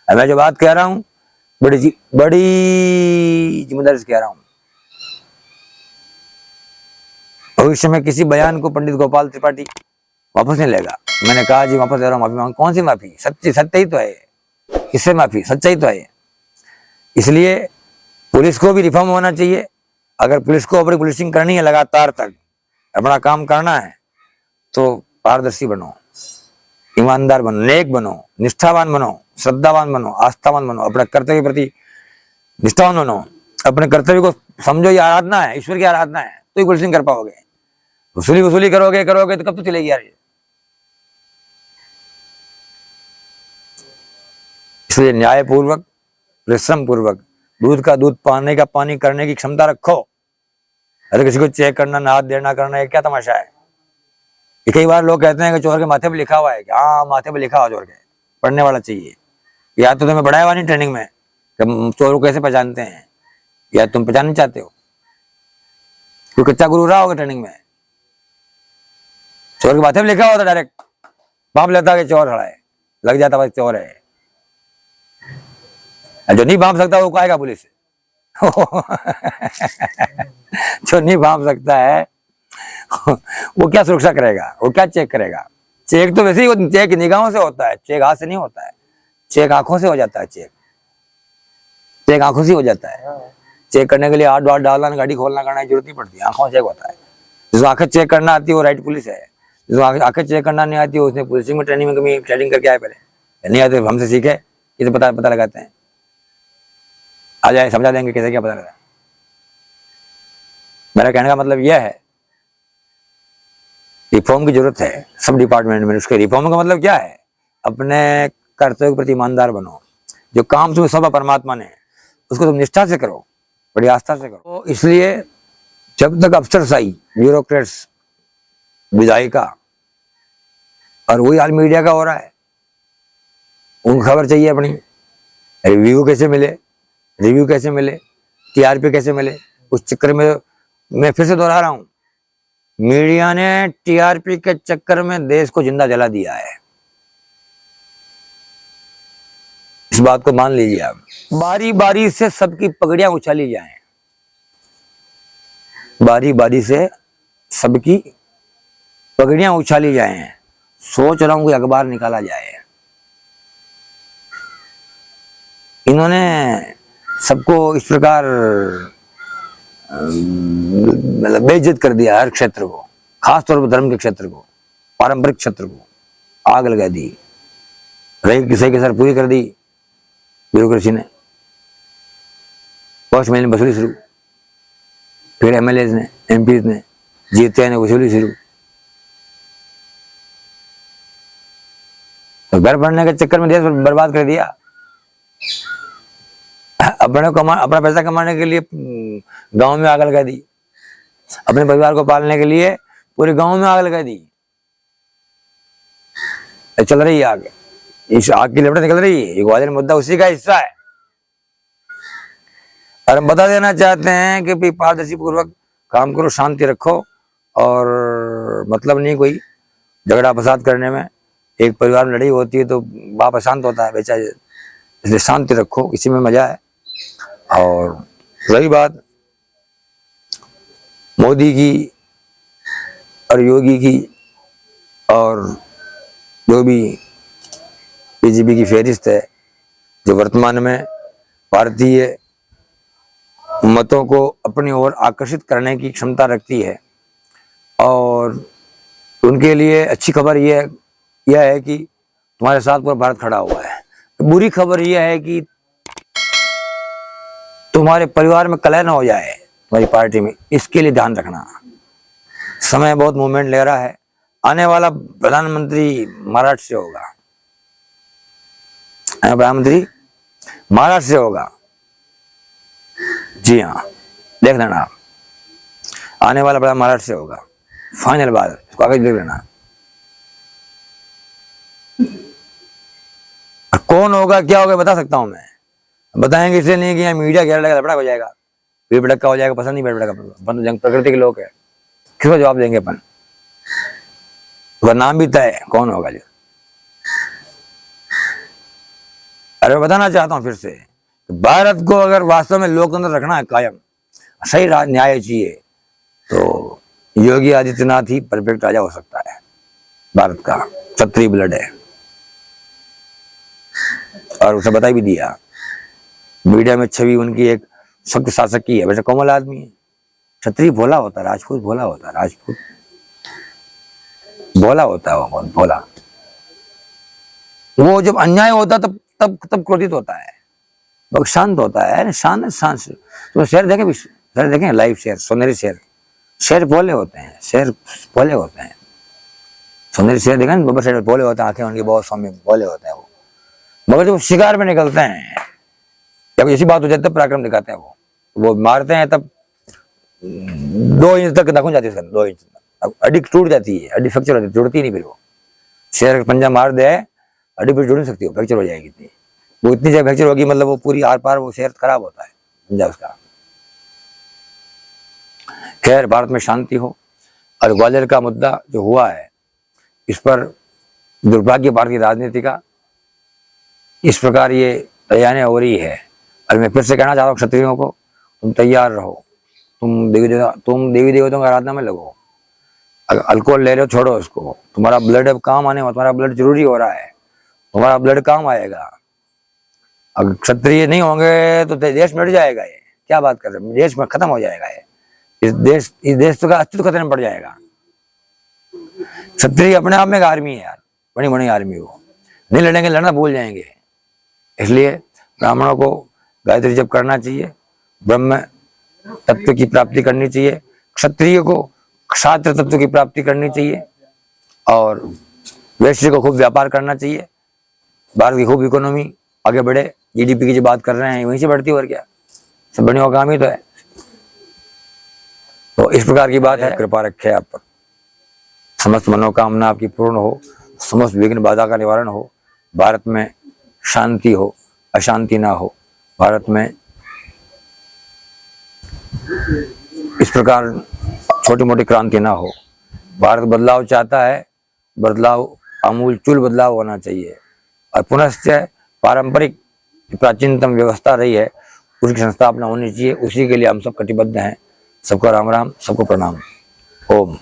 मैं जो बात कह रहा हूँ बड़ी जिम्मेदारी से कह रहा हूँ। भविष्य में किसी बयान को पंडित गोपाल त्रिपाठी वापस नहीं लेगा। मैंने कहा जी वापस ले रहा हूँ, माफी मांग। कौन सी माफी? सत्य ही तो है। किससे माफी? सच्चाई तो है। इसलिए पुलिस को भी रिफॉर्म होना चाहिए। अगर पुलिस को अपनी पुलिसिंग करनी है लगातार तक अपना काम करना है तो पारदर्शी बनो, ईमानदार बनो, नेक बनो, निष्ठावान बनो, श्रद्धावान बनो, आस्थावान बनो, अपने कर्तव्य के प्रति निष्ठावान बनो। अपने कर्तव्य को समझो ये आराधना है, ईश्वर की आराधना है, तो ही पुलिसिंग कर पाओगे। वसूली करोगे तो कब तो चलेगी यार। इसलिए न्यायपूर्वक, परिश्रम पूर्वक दूध का दूध, पानी का पानी करने की क्षमता रखो। अरे किसी को चेक करना, ना हाथ देना करना, ये क्या तमाशा है? कई बार लोग कहते हैं कि चोर के माथे पे लिखा हुआ है। हाँ, माथे पे लिखा हुआ चोर के, पढ़ने वाला चाहिए। या तो तुम्हें बढ़ाया हुआ नहीं ट्रेनिंग में कि चोर को कैसे पहचानते हैं, या तुम पहचान नहीं चाहते हो? कोई कच्चा गुरु रहा होगा ट्रेनिंग में। चोर के माथे पे लिखा हुआ था, डायरेक्ट भाप लेता कि चोर खड़ा है, लग जाता भाई चोर है। जो नहीं भाप सकता वो आएगा पुलिस से। जो नहीं भाप सकता है वो क्या सुरक्षा करेगा, वो क्या चेक करेगा? चेक तो वैसे ही चेक निगाहों से होता है, चेक हाथ से नहीं होता है। चेक आंखों से हो जाता है। चेक आंखों से हो जाता है। चेक करने के लिए हाथ डालना, गाड़ी खोलना करना की जरूरत नहीं पड़ती, आंखों चेक होता है। जिसको आंखें चेक करना आती है वो राइट पुलिस है। जिसको आंखें चेक करना नहीं आती है उसने पुलिसिंग में ट्रेनिंग में कभी ट्रेनिंग करके आए, पहले नहीं आते हमसे सीखे, इसे पता लगाते हैं। आ जाए समझा देंगे कैसे क्या पता लगा। मेरा कहने का मतलब यह है, रिफॉर्म की जरूरत है सब डिपार्टमेंट में। उसके रिफॉर्म का मतलब क्या है? अपने कर्तव्य के प्रति ईमानदार बनो। जो काम तुम्हें सौंपा परमात्मा ने उसको तुम निष्ठा से करो, बड़ी आस्था से करो। तो इसलिए जब तक अफसरशाही, ब्यूरोक्रेट्स, विधायिका, और वही हाल मीडिया का हो रहा है, उनको खबर चाहिए अपनी, रिव्यू कैसे मिले, टीआरपी कैसे मिले। उस चक्कर में मैं फिर से दोहरा रहा हूं, मीडिया ने टीआरपी के चक्कर में देश को जिंदा जला दिया है। इस बात को मान लीजिए आप। बारी बारी से सबकी पगड़ियां उछाली जाएं, बारी बारी से सबकी पगड़ियां उछाली जाएं। सोच रहा हूं कोई अखबार निकाला जाए। इन्होंने सबको इस प्रकार मतलब बेइज्जत कर दिया, हर क्षेत्र को, खासतौर पर धर्म के क्षेत्र को, पारंपरिक क्षेत्र को आग लगा दी। रही किसी के सर पूरी कर दी ब्यूरोक्रेसी ने। फर्स्ट महीने वसूली शुरू, फिर एमएलए ने, एमपी ने जीते ने वसूली शुरू। तो घर भरने के चक्कर में देश बर्बाद कर दिया। अपना पैसा कमाने के लिए गांव में आग लगा दी, अपने परिवार को पालने के लिए पूरे गांव में आग लगा दी। चल रही है आग, इस आग की लपटें निकल रही है। ये ग्वालियर मुद्दा उसी का हिस्सा है। और हम बता देना चाहते हैं कि पारदर्शी पूर्वक काम करो, शांति रखो, और मतलब नहीं कोई झगड़ा फसाद करने में। एक परिवार में लड़ाई होती है तो बाप अशांत होता है बेचारे, इसलिए शांति रखो, इसी में मजा है। और रही बात मोदी की और योगी की और जो भी बीजेपी की फहरिस्त है, जो वर्तमान में भारतीय मतों को अपनी ओर आकर्षित करने की क्षमता रखती है, और उनके लिए अच्छी खबर यह है कि तुम्हारे साथ पूरा भारत खड़ा हुआ है। बुरी खबर यह है कि तुम्हारे परिवार में कलह न हो जाए, तुम्हारी पार्टी में, इसके लिए ध्यान रखना। समय बहुत मूवमेंट ले रहा है। आने वाला प्रधानमंत्री महाराष्ट्र से होगा, प्रधानमंत्री महाराष्ट्र से होगा। जी हाँ, देख लेना आप, आने वाला प्रधान महाराष्ट्र से होगा। फाइनल बात, इसको आगे देख लेना। कौन होगा क्या होगा बता सकता हूं मैं, बताएंगे इसलिए नहीं कि यहाँ मीडिया घेर लगा लपड़ा हो जाएगा, भीड़ भड़का हो जाएगा, पसंद नहीं भीड़ भड़का। अपन तो जंग प्रकृति के लोग है, किसको जवाब देंगे अपन? वह नाम भी तय है कौन होगा। जो अरे मैं बताना चाहता हूं फिर से, भारत को अगर वास्तव में लोकतंत्र रखना है कायम, सही न्याय चाहिए, तो योगी आदित्यनाथ ही परफेक्ट राजा हो सकता है। भारत का क्षत्रिय ब्लड है, और उसे बता भी दिया। मीडिया में छवि उनकी एक सख्त शासक की है, वैसे कोमल आदमी है। क्षत्रिय भोला होता है, राजपूत भोला होता है, राजपूत भोला होता है, वो बहुत भोला। वो जब अन्याय होता तब तब तब क्रोधित होता है, बहुत शांत होता है, शांत शांत। तो शेर देखें, शेर देखें, लाइव शेर, सोनेरी शेर, शेर भोले होते हैं, शेर भोले होते हैं। सोनेरी शेर देखा ना, बब्बर शेर भोले होते हैं, आंखें उनकी बहुत सौम्य, भोले होते हैं वो। मगर जब शिकार में निकलते हैं, जब ऐसी बात हो जाती है, तब पराक्रम दिखाते हैं वो मारते हैं, तब 2 इंच तक नाखून जाती है, 2 इंच हड्डी टूट जाती है, हड्डी फ्रैक्चर होती है, जुड़ती नहीं फिर वो। शेर पंजा मार दे, हड्डी फिर जुड़ नहीं सकती, फ्रैक्चर हो जाएगी इतनी, वो इतनी जगह फ्रैक्चर होगी, मतलब वो पूरी आर पार वो शेर खराब होता है पंजा उसका। खैर, भारत में शांति हो। और ग्वालियर का मुद्दा जो हुआ है, इस पर दुर्भाग्य भारतीय राजनीति का, इस प्रकार ये तैयारियां हो रही है। और मैं फिर से कहना चाहता हूँ क्षत्रियों को, तुम तैयार रहो, तुम देवी देवताओं की आराधना में लगो। अल्कोहल ले रहे हो, छोड़ो उसको, तुम्हारा ब्लड अब काम आने वाला, तुम्हारा ब्लड जरूरी हो रहा है, तुम्हारा ब्लड काम आएगा। अगर क्षत्रिय नहीं होंगे तो देश मिट जाएगा। ये क्या बात कर रहे हैं, देश में खत्म हो जाएगा ये, इस देश का अस्तित्व खतरे में पड़ जाएगा। क्षत्रिय अपने आप में एक आर्मी है यार, बड़ी बड़ी आर्मी। वो नहीं लड़ेंगे, लड़ना भूल जाएंगे। इसलिए ब्राह्मणों को गायत्री जप करना चाहिए, ब्रह्म तत्व की प्राप्ति करनी चाहिए, क्षत्रिय को क्षात्र तत्व की प्राप्ति करनी चाहिए, और वैश्य को खूब व्यापार करना चाहिए। भारत की खूब इकोनॉमी आगे बढ़े, जीडीपी की जो बात कर रहे हैं वहीं से बढ़ती, और क्या सब बढ़िया काम ही तो है। तो इस प्रकार की बात है। कृपा रखे आप पर, समस्त मनोकामना आपकी पूर्ण हो, समस्त विघ्न बाधा का निवारण हो, भारत में शांति हो, अशांति ना हो, भारत में इस प्रकार छोटी मोटी क्रांति ना हो। भारत बदलाव चाहता है, बदलाव आमूल चूल बदलाव होना चाहिए, और पुनश्च पारंपरिक प्राचीनतम व्यवस्था रही है, उसकी संस्थापना होनी चाहिए। उसी के लिए हम सब कटिबद्ध हैं। सबको राम राम, सबको प्रणाम। ओम।